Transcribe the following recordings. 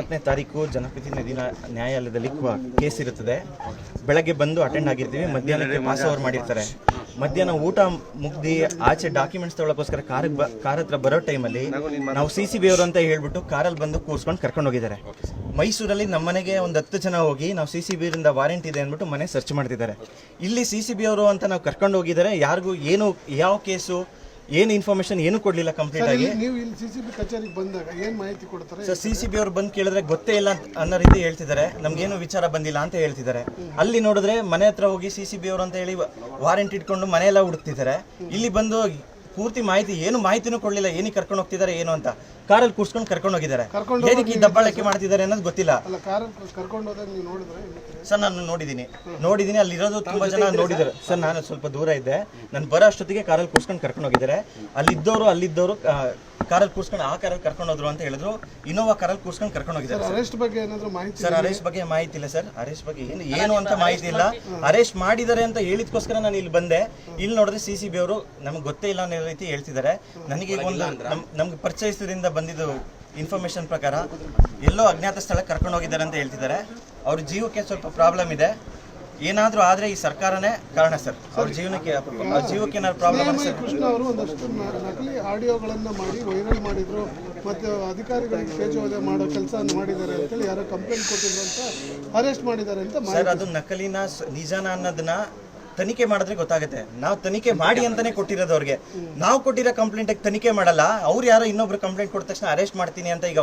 20ನೇ ತಾರೀಕು ಜನಪ್ರತಿನಿಧಿ ನ್ಯಾಯಾಲಯದಲ್ಲಿ ಕೇಸ್ ಇರುತ್ತದೆ. ಬೆಳಗ್ಗೆ ಬಂದು ಅಟೆಂಡ್ ಆಗಿರ್ತೀವಿ, ಮಧ್ಯಾಹ್ನಕ್ಕೆ ಪಾಸ್ ಓವರ್ ಮಾಡಿರ್ತಾರೆ. ಮಧ್ಯಾಹ್ನ ಊಟ ಮುಗ್ದು ಆಚೆ ಡಾಕ್ಯುಮೆಂಟ್ಸ್ ತಗೊಳ್ಳೋಕ್ಕೋಸ್ಕರ ಕಾರ್ ಹತ್ರ ಬರೋ ಟೈಮಲ್ಲಿ ನಾವು CCB ಅವರು ಅಂತ ಹೇಳ್ಬಿಟ್ಟು ಕಾರಲ್ಲಿ ಬಂದು ಕೂರಿಸ್ಕೊಂಡು ಕರ್ಕೊಂಡು ಹೋಗಿದ್ದಾರೆ. ಮೈಸೂರಲ್ಲಿ ನಮ್ಮ ಮನೆಗೆ ಒಂದು 10 ಜನ ಹೋಗಿ ನಾವು CCB ಇಂದ ವಾರೆಂಟ್ ಇದೆ ಅಂದ್ಬಿಟ್ಟು ಮನೆ ಸರ್ಚ್ ಮಾಡ್ತಿದ್ದಾರೆ. ಇಲ್ಲಿ CCB ಅವರು ಅಂತ ನಾವು ಕರ್ಕೊಂಡು ಹೋಗಿದ್ದಾರೆ. ಯಾರಿಗೂ ಏನು ಯಾವ ಕೇಸು ಏನು ಇನ್ಫಾರ್ಮೇಶನ್ ಏನು ಕೊಡಲಿಲ್ಲ ಕಂಪ್ಲೀಟ್ ಆಗಿ. ನೀವು ಇಲ್ಲಿ CCB ಕಚೇರಿಗೆ ಬಂದಾಗ ಏನು ಮಾಹಿತಿ ಕೊಡ್ತಾರೆ ಸರ್? CCB ಅವರು ಬಂದು ಕೇಳಿದ್ರೆ ಗೊತ್ತೇ ಇಲ್ಲ ಅನ್ನೋ ರೀತಿ ಹೇಳ್ತಿದ್ದಾರೆ. ನಮ್ಗೇನು ವಿಚಾರ ಬಂದಿಲ್ಲ ಅಂತ ಹೇಳ್ತಿದ್ದಾರೆ. ಅಲ್ಲಿ ನೋಡಿದ್ರೆ ಮನೆ ಹತ್ರ ಹೋಗಿ CCB ಅವರು ಅಂತ ಹೇಳಿ ವಾರೆಂಟ್ ಇಟ್ಕೊಂಡು ಮನೆಯೆಲ್ಲ ಹುಡುಕ್ತಿದ್ದಾರೆ. ಇಲ್ಲಿ ಬಂದು ಪೂರ್ತಿ ಮಾಹಿತಿ ಏನು ಮಾಹಿತಿನೂ ಕೊಡಲಿಲ್ಲ, ಏನಕ್ಕೆ ಕರ್ಕೊಂಡು ಹೋಗ್ತಿದ್ದಾರೆ ಏನು ಅಂತ. ಕಾರಲ್ಲಿ ಕೂರ್ಸ್ಕೊಂಡು ಕರ್ಕೊಂಡು ಹೋಗಿದ್ದಾರೆ. ಏನಕ್ಕೆ ಈ ದಬ್ಬಾಳಿಕೆ ಮಾಡ್ತಿದ್ದಾರೆ ಅನ್ನೋದು ಗೊತ್ತಿಲ್ಲ. ಸರ್ ನಾನು ನೋಡಿದ್ದೀನಿ ಅಲ್ಲಿರೋದು ತುಂಬಾ ಜನ ನೋಡಿದ್ದಾರೆ ಸರ್. ನಾನು ಸ್ವಲ್ಪ ದೂರ ಇದ್ದೆ, ನಾನು ಬರೋ ಅಷ್ಟೊತ್ತಿಗೆ ಕಾರಲ್ಲಿ ಕೂರ್ಸ್ಕೊಂಡು ಕರ್ಕೊಂಡು ಹೋಗಿದ್ದಾರೆ. ಅಲ್ಲಿದ್ದವರು ಕಾರಲ್ಲಿ ಕೂರ್ಸ್ಕೊಂಡು ಆ ಕಾರಲ್ಲಿ ಕರ್ಕೊಂಡು ಹೋದ್ರು ಅಂತ ಹೇಳಿದ್ರು. ಇನೋವಾ ಕಾರಲ್ಲಿ ಕೂರ್ಸ್ಕೊಂಡು ಕರ್ಕೊಂಡು ಹೋಗಿದ್ದಾರೆ. ಅರೆಸ್ಟ್ ಬಗ್ಗೆ ಏನಾದರೂ ಮಾಹಿತಿ ಸರ್? ಅರೆಸ್ಟ್ ಬಗ್ಗೆ ಮಾಹಿತಿ ಇಲ್ಲ ಸರ್. ಅರೆಸ್ಟ್ ಬಗ್ಗೆ ಏನು ಅಂತ ಮಾಹಿತಿ ಇಲ್ಲ. ಅರೆಸ್ಟ್ ಮಾಡಿದ್ದಾರೆ ಅಂತ ಹೇಳಿದ್ಕೋಸ್ಕರ ನಾನು ಇಲ್ಲಿ ಬಂದೆ. ಇಲ್ಲಿ ನೋಡಿದ್ರೆ CCB ಅವರು ನಮ್ಗೆ ಗೊತ್ತೇ ಇಲ್ಲ ಅನ್ನೋ ರೀತಿ ಹೇಳ್ತಿದ್ದಾರೆ. ನನಗೆ ಒಂದು ನಮ್ಗೆ ಪರಿಚಯಿಸದಿಂದ ಬಂದಿದ್ದು ಇನ್ಫಾರ್ಮೇಶನ್ ಪ್ರಕಾರ ಎಲ್ಲೋ ಅಜ್ಞಾತ ಸ್ಥಳಕ್ಕೆ ಕರ್ಕೊಂಡು ಹೋಗಿದ್ದಾರೆ ಅಂತ ಹೇಳ್ತಿದ್ದಾರೆ. ಅವ್ರ ಜೀವಕ್ಕೆ ಸ್ವಲ್ಪ ಪ್ರಾಬ್ಲಮ್ ಇದೆ. ಏನಾದರೂ ಆದರೆ ಈ ಸರ್ಕಾರನೇ ಕಾರಣ ಸರ್. ಅವ್ರ ಜೀವಕ್ಕೆ ಏನಾದ್ರು ಪ್ರಾಬ್ಲಮ್ ಸರ್. ಕೃಷ್ಣ ಅವರು ಒಂದಷ್ಟು ನಕಲಿ ಆಡಿಯೋಗಳನ್ನು ಮಾಡಿ ವೈರಲ್ ಮಾಡಿದ್ರು, ಮತ್ತು ಅಧಿಕಾರಿಗಳಿಗೆ ತೇಜೋವಧೆ ಮಾಡೋ ಕೆಲಸ ಮಾಡಿದ್ದಾರೆ ಅಂತೇಳಿ ಯಾರೋ ಕಂಪ್ಲೇಂಟ್ ಕೊಟ್ಟಿದ್ರು ಅಂತ ಅರೆಸ್ಟ್ ಮಾಡಿದ್ದಾರೆ ಅಂತ ಸರ್. ಅದು ನಕಲಿನ ನಿಜಾನ ಅನ್ನೋದನ್ನ ತನಿಖೆ ಮಾಡಿದ್ರೆ ಗೊತ್ತಾಗುತ್ತೆ. ನಾವು ತನಿಖೆ ಮಾಡಿ ಅಂತಾನೆ ಕೊಟ್ಟಿರೋದು ಅವ್ರಿಗೆ. ನಾವು ಕೊಟ್ಟಿರೋ ಕಂಪ್ಲೇಂಟ್ ತನಿಖೆ ಮಾಡಲ್ಲ. ಅವ್ರು ಯಾರೋ ಇನ್ನೊಬ್ರು ಕಂಪ್ಲೇಂಟ್ ಕೊಟ್ಟ ತಕ್ಷಣ ಅರೆಸ್ಟ್ ಮಾಡ್ತೀನಿ ಅಂತ ಈಗ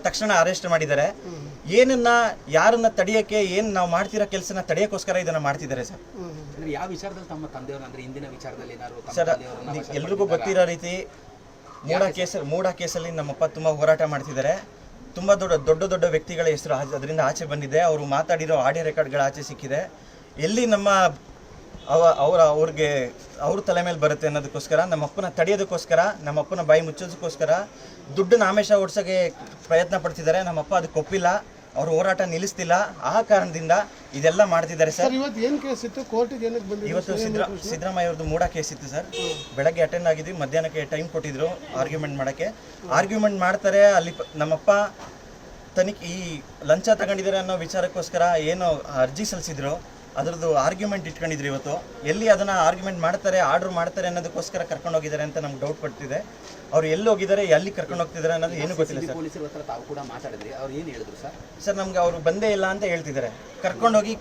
ತಕ್ಷಣ ಅರೆಸ್ಟ್ ಮಾಡಿದ್ದಾರೆ. ಯಾರನ್ನ ತಡೆಯಕ್ಕೆ ಏನು ನಾವು ಮಾಡ್ತಿರೋ ಕೆಲಸನ ತಡೆಯೋಕ್ಕೋಸ್ಕರ ಇದನ್ನ ಮಾಡ್ತಿದ್ದಾರೆ ಸರ್. ಯಾವ ವಿಚಾರದಲ್ಲಿ ತಮ್ಮ ತಂದೆಯವರು ಅಂದ್ರೆ ಹಿಂದಿನ ವಿಚಾರದಲ್ಲಿ ಸರ್ ಎಲ್ರಿಗೂ ಗೊತ್ತಿರೋ ರೀತಿ ಮೂಡ ಕೇಸಲ್ಲಿ ನಮ್ಮಪ್ಪ ತುಂಬಾ ಹೋರಾಟ ಮಾಡ್ತಿದ್ದಾರೆ. ತುಂಬಾ ದೊಡ್ಡ ವ್ಯಕ್ತಿಗಳ ಹೆಸರು ಅದರಿಂದ ಆಚೆ ಬಂದಿದೆ. ಅವರು ಮಾತಾಡಿರೋ ಆಡಿಯೋ ರೆಕಾರ್ಡ್ಗಳ ಆಚೆ ಸಿಕ್ಕಿದೆ. ಎಲ್ಲಿ ಅವ್ರ ತಲೆ ಮೇಲೆ ಬರುತ್ತೆ ಅನ್ನೋದಕ್ಕೋಸ್ಕರ, ನಮ್ಮಪ್ಪನ ತಡೆಯೋದಕ್ಕೋಸ್ಕರ, ನಮ್ಮಪ್ಪನ ಬಾಯಿ ಮುಚ್ಚೋದಕ್ಕೋಸ್ಕರ ದುಡ್ಡನ್ನ ಆಮಿಷ ಓಡಿಸೋಕೆ ಪ್ರಯತ್ನ ಪಡ್ತಿದ್ದಾರೆ. ನಮ್ಮಪ್ಪ ಅದಕ್ಕೆ ಒಪ್ಪಿಲ್ಲ, ಅವ್ರ ಹೋರಾಟ ನಿಲ್ಲಿಸ್ತಿಲ್ಲ. ಆ ಕಾರಣದಿಂದ ಇದೆಲ್ಲ ಮಾಡ್ತಿದ್ದಾರೆ ಸರ್. ಇವತ್ತು ಸಿದ್ದರಾಮಯ್ಯ ಅವ್ರದ್ದು ಮೂಡ ಕೇಸ್ ಇತ್ತು ಸರ್. ಬೆಳಗ್ಗೆ ಅಟೆಂಡ್ ಆಗಿದ್ವಿ, ಮಧ್ಯಾಹ್ನಕ್ಕೆ ಟೈಮ್ ಕೊಟ್ಟಿದ್ರು ಆರ್ಗ್ಯುಮೆಂಟ್ ಮಾಡೋಕ್ಕೆ. ಆರ್ಗ್ಯುಮೆಂಟ್ ಮಾಡ್ತಾರೆ. ಅಲ್ಲಿ ನಮ್ಮಪ್ಪ ಈ ಲಂಚ ತಗೊಂಡಿದ್ದಾರೆ ಅನ್ನೋ ವಿಚಾರಕ್ಕೋಸ್ಕರ ಏನು ಅರ್ಜಿ ಸಲ್ಲಿಸಿದ್ರು ಅದರದ್ದು ಆರ್ಗ್ಯುಮೆಂಟ್ ಇಟ್ಕೊಂಡಿದ್ರು. ಇವತ್ತು ಎಲ್ಲಿ ಅದನ್ನ ಆರ್ಗ್ಯುಮೆಂಟ್ ಮಾಡ್ತಾರೆ, ಆರ್ಡರ್ ಮಾಡ್ತಾರೆ ಅನ್ನೋದಕ್ಕೋಸ್ಕರ ಕರ್ಕೊಂಡು ಹೋಗಿದ್ದಾರೆ ಅಂತ ನಮ್ಗೆ ಡೌಟ್ ಪಡ್ತಿದೆ. ಅವ್ರು ಎಲ್ಲಿ ಹೋಗಿದ್ದಾರೆ, ಎಲ್ಲಿ ಕರ್ಕೊಂಡು ಹೋಗ್ತಿದ್ದಾರೆ ಅನ್ನೋದು ಏನು ಗೊತ್ತಿಲ್ಲ ಸರ್. ಸರ್ ನಮ್ಗೆ ಅವರು ಬಂದೇ ಇಲ್ಲ ಅಂತ ಹೇಳ್ತಿದ್ದಾರೆ. ಕರ್ಕೊಂಡು ಹೋಗಿ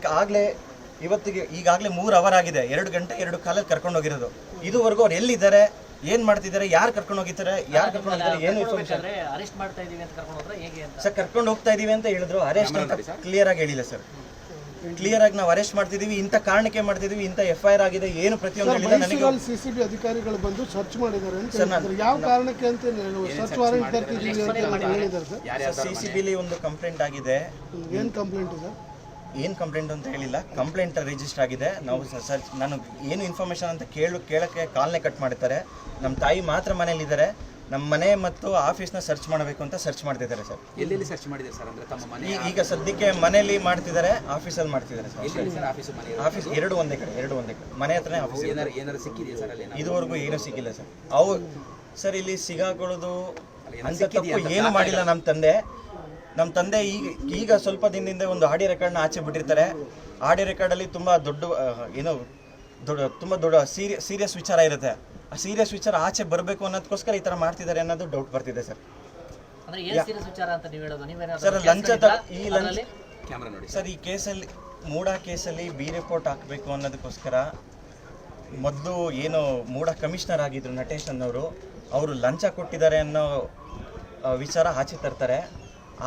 ಈಗಾಗಲೇ 3 ಅವರ್ ಆಗಿದೆ. 2 ಗಂಟೆ 2 ಕಾಲಲ್ಲಿ ಕರ್ಕೊಂಡು ಹೋಗಿರೋದು. ಇದುವರೆಗೂ ಅವ್ರು ಎಲ್ಲಿದ್ದಾರೆ, ಏನ್ ಮಾಡ್ತಿದ್ದಾರೆ, ಯಾರು ಕರ್ಕೊಂಡು ಹೋಗಿದ್ದಾರೆ, ಏನು ಸರ್ ಕರ್ಕೊಂಡು ಹೋಗ್ತಾ ಇದೀವಿ ಅಂತ ಹೇಳಿದ್ರು. ಅರೆಸ್ಟ್ ಅಂತ ಕ್ಲಿಯರ್ ಆಗಿ ಹೇಳಿಲ್ಲ ಸರ್. ಕ್ಲಿಯರ್ ಆಗಿ ನಾವು ಅರೆಸ್ಟ್ ಮಾಡ್ತಿದೀವಿ, ಇಂಥ ಕಾರಣಕ್ಕೆ ಮಾಡ್ತಿದೀವಿ, ಇಂಥ FIR ಆಗಿದೆ, ಏನು ಪ್ರತಿಯೊಂದು ಹೇಳಿಲ್ಲ. ನನಗೆ CCB ಅಧಿಕಾರಿಗಳು ಬಂದು ಸರ್ಚ್ ಮಾಡಿದ್ದಾರೆ ಅಂತ ಯಾವ ಕಾರಣಕ್ಕೆ ಅಂತ ಸರ್ಚ್ ವಾರೆಂಟ್ ತರ್ತಿದ್ದೀವಿ ಅಂತ ಹೇಳಿದ್ದಾರೆ ಸರ್. CCBಲಿ ಒಂದು ಕಂಪ್ಲೇಂಟ್ ಆಗಿದೆ. ಏನು ಕಂಪ್ಲೇಂಟ್ ಇದೆ? ಏನು ಕಂಪ್ಲೇಂಟ್ ಅಂತ ಹೇಳಿಲ್ಲ. ಕಂಪ್ಲೇಂಟ್ ರಿಜಿಸ್ಟರ್ ಆಗಿದೆ. ನಾವು ನಾನು ಏನು ಇನ್ಫಾರ್ಮೇಷನ್ ಅಂತ ಕೇಳಕ್ಕೆ ಕಾಲ್ನೇ ಕಟ್ ಮಾಡ್ತಾರೆ. ನಮ್ಮ ತಾಯಿ ಮಾತ್ರ ಮನೇಲಿದ್ದಾರೆ. ನಮ್ಮ ಮನೆ ಮತ್ತು ಆಫೀಸ್ನ ಸರ್ಚ್ ಮಾಡಬೇಕು ಅಂತ ಸರ್ಚ್ ಮಾಡ್ತಿದ್ದಾರೆ ಸರ್. ಎಲ್ಲೆಲ್ಲಿ ಸರ್ಚ್ ಮಾಡಿದ್ದಾರೆ ಸರ್? ಅಂದ್ರೆ ತಮ್ಮ ಮನೆ ಈಗ ಸದ್ಯಕ್ಕೆ ಮನೆಯಲ್ಲಿ ಮಾಡ್ತಿದ್ದಾರೆ, ಆಫೀಸಲ್ಲಿ ಮಾಡ್ತಿದ್ದಾರೆ ಸರ್. ಆಫೀಸ್ ಎರಡು ಒಂದೇ ಕಡೆ ಮನೆ ಹತ್ರನೇ ಆಫೀಸ್. ಏನಾದ್ರು ಸಿಕ್ಕಿದೆಯಾ ಸರ್ ಅಲ್ಲಿ? ಇದುವರೆಗೂ ಏನೂ ಸಿಕ್ಕಿಲ್ಲ ಸರ್. ಸರ್ ಇಲ್ಲಿ ಸಿಗಾಕೊಳ್ಳೋದು ಅಂತ ತಪ್ಪು ಏನು ಮಾಡಿಲ್ಲ ನಮ್ಮ ತಂದೆ. ಈಗ ಸ್ವಲ್ಪ ದಿನದಿಂದ ಒಂದು ಆಡಿಯೋ ರೆಕಾರ್ಡ್ನ ಆಚೆ ಬಿಟ್ಟಿರ್ತಾರೆ. ಆಡಿಯೋ ರೆಕಾರ್ಡಲ್ಲಿ ತುಂಬ ತುಂಬ ದೊಡ್ಡ ಸೀರಿಯಸ್ ವಿಚಾರ ಇರುತ್ತೆ. ಆ ಸೀರಿಯಸ್ ವಿಚಾರ ಆಚೆ ಬರಬೇಕು ಅನ್ನೋದಕ್ಕೋಸ್ಕರ ಈ ಥರ ಮಾಡ್ತಿದ್ದಾರೆ ಅನ್ನೋದು ಡೌಟ್ ಬರ್ತಿದೆ ಸರ್. ಸರ್ ಸರ್ ಈ ಕೇಸಲ್ಲಿ ಮೂಡ ಕೇಸಲ್ಲಿ ಬಿ ರಿಪೋರ್ಟ್ ಹಾಕಬೇಕು ಅನ್ನೋದಕ್ಕೋಸ್ಕರ ಮೊದಲು ಏನು ಮೂಡ ಕಮಿಷನರ್ ಆಗಿದ್ರು ನಟೇಶ್ ಅನ್ನೋರು, ಅವರು ಲಂಚ ಕೊಟ್ಟಿದ್ದಾರೆ ಅನ್ನೋ ವಿಚಾರ ಆಚೆ ತರ್ತಾರೆ.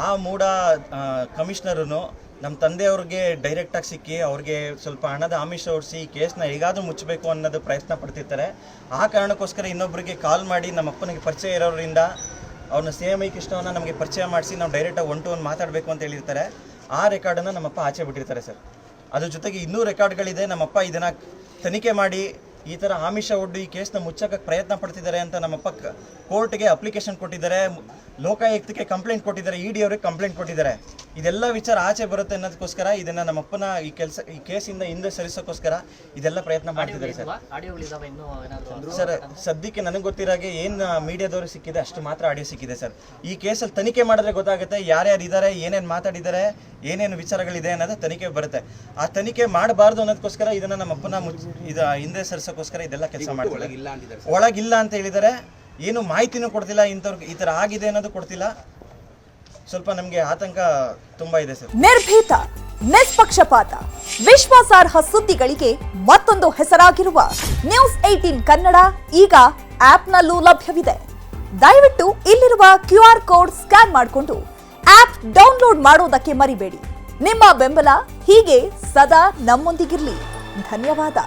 ಆ ಮೂಡ ಕಮಿಷನರು ನಮ್ಮ ತಂದೆಯವ್ರಿಗೆ ಡೈರೆಕ್ಟಾಗಿ ಸಿಕ್ಕಿ ಅವ್ರಿಗೆ ಸ್ವಲ್ಪ ಹಣದ ಆಮಿಷ ಓಡಿಸಿ ಕೇಸ್ನ ಹೇಗಾದರೂ ಮುಚ್ಚಬೇಕು ಅನ್ನೋದು ಪ್ರಯತ್ನ ಪಡ್ತಿರ್ತಾರೆ. ಆ ಕಾರಣಕ್ಕೋಸ್ಕರ ಇನ್ನೊಬ್ಬರಿಗೆ ಕಾಲ್ ಮಾಡಿ ನಮ್ಮ ಅಪ್ಪನಿಗೆ ಪರಿಚಯ ಇರೋರಿಂದ ಅವ್ರನ್ನ CMI ಕೃಷ್ಣವನ್ನ ನಮಗೆ ಪರಿಚಯ ಮಾಡಿಸಿ ನಾವು ಡೈರೆಕ್ಟಾಗಿ 1 to 1 ಮಾತಾಡಬೇಕು ಅಂತ ಹೇಳಿರ್ತಾರೆ. ಆ ರೆಕಾರ್ಡನ್ನು ನಮ್ಮಪ್ಪ ಆಚೆ ಬಿಟ್ಟಿರ್ತಾರೆ ಸರ್. ಅದ್ರ ಜೊತೆಗೆ ಇನ್ನೂ ರೆಕಾರ್ಡ್ಗಳಿದೆ. ನಮ್ಮಪ್ಪ ಇದನ್ನು ತನಿಖೆ ಮಾಡಿ ಈ ಥರ ಆಮಿಷ ಒಡ್ಡು ಈ ಕೇಸ್ನ ಮುಚ್ಚಕ್ಕೆ ಪ್ರಯತ್ನ ಪಡ್ತಿದ್ದಾರೆ ಅಂತ ನಮ್ಮಪ್ಪ ಕೋರ್ಟ್ಗೆ ಅಪ್ಲಿಕೇಶನ್ ಕೊಟ್ಟಿದ್ದಾರೆ, ಲೋಕಾಯುಕ್ತಕ್ಕೆ ಕಂಪ್ಲೇಂಟ್ ಕೊಟ್ಟಿದ್ದಾರೆ, ED ಅವ್ರಿಗೆ ಕಂಪ್ಲೇಂಟ್ ಕೊಟ್ಟಿದ್ದಾರೆ. ಇದೆಲ್ಲ ವಿಚಾರ ಆಚೆ ಬರುತ್ತೆ ಅನ್ನೋದಕ್ಕೋಸ್ಕರ ಇದನ್ನ ನಮ್ಮಪ್ಪನ ಈ ಕೇಸಿಂದ ಹಿಂದೆ ಸರಿಸೋಕ್ಕೋಸ್ಕರ ಇದೆಲ್ಲ ಪ್ರಯತ್ನ ಮಾಡ್ತಿದ್ದಾರೆ ಸರ್. ಸದ್ಯಕ್ಕೆ ನನಗೆ ಗೊತ್ತಿರಾಗೆ ಏನು ಮೀಡಿಯಾದವರು ಸಿಕ್ಕಿದೆ ಅಷ್ಟು ಮಾತ್ರ ಆಡಿಯೋ ಸಿಕ್ಕಿದೆ ಸರ್. ಈ ಕೇಸಲ್ಲಿ ತನಿಖೆ ಮಾಡಿದ್ರೆ ಗೊತ್ತಾಗುತ್ತೆ ಯಾರ್ಯಾರು ಇದ್ದಾರೆ, ಏನೇನು ಮಾತಾಡಿದ್ದಾರೆ, ಏನೇನು ವಿಚಾರಗಳಿದೆ ಅನ್ನೋದು ತನಿಖೆ ಬರುತ್ತೆ. ಆ ತನಿಖೆ ಮಾಡಬಾರ್ದು ಅನ್ನೋದಕ್ಕೋಸ್ಕರ ಇದನ್ನ ನಮ್ಮಪ್ಪನ ಹಿಂದೆ ಸರಿಸೋಕ್ಕೋಸ್ಕರ ಇದೆಲ್ಲ ಕೆಲಸ ಮಾಡ್ತಾರೆ. ಒಳಗಿಲ್ಲ ಅಂತ ಹೇಳಿದರೆ ಏನು ಮಾಹಿತಿನೂ ಕೊಡ್ತಿಲ್ಲ, ಇಂಥವ್ರಿಗೆ ಈ ಥರ ಆಗಿದೆ ಅನ್ನೋದು ಕೊಡ್ತಿಲ್ಲ. ಸ್ವಲ್ಪ ನಮಗೆ ಆತಂಕ ತುಂಬಾ ಇದೆ ಸರ್. ನಿರ್ಭೀತ, ನಿಷ್ಪಕ್ಷಪಾತ, ವಿಶ್ವಾಸಾರ್ಹ ಸುದ್ದಿಗಳಿಗೆ ಮತ್ತೊಂದು ಹೆಸರಾಗಿರುವ ನ್ಯೂಸ್ 18 ಕನ್ನಡ ಈಗ ಆಪ್ನಲ್ಲೂ ಲಭ್ಯವಿದೆ. ದಯವಿಟ್ಟು ಇಲ್ಲಿರುವ QR ಕೋಡ್ ಸ್ಕ್ಯಾನ್ ಮಾಡಿಕೊಂಡು ಆಪ್ ಡೌನ್ಲೋಡ್ ಮಾಡೋದಕ್ಕೆ ಮರಿಬೇಡಿ. ನಿಮ್ಮ ಬೆಂಬಲ ಹೀಗೆ ಸದಾ ನಮ್ಮೊಂದಿಗಿರಲಿ. ಧನ್ಯವಾದ.